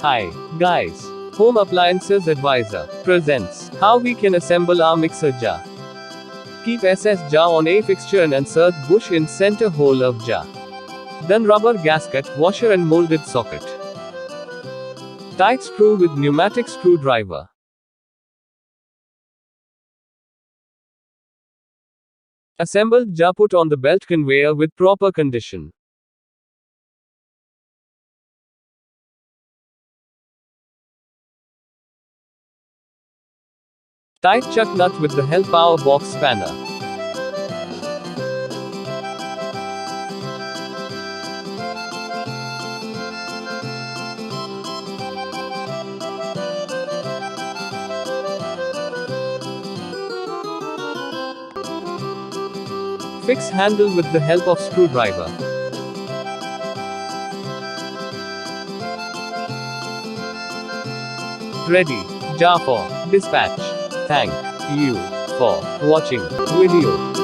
Hi, guys. Home Appliances Advisor presents how we can assemble our mixer jar. Keep SS jar on a fixture and insert bush in center hole of jar. Then rubber gasket, washer and molded socket. Tight screw with pneumatic screwdriver. Assembled jar put on the belt conveyor with proper condition. Tight chuck nut with the help power box spanner. Fix handle with the help of screwdriver. Ready. Jar for dispatch. Thank you for watching video.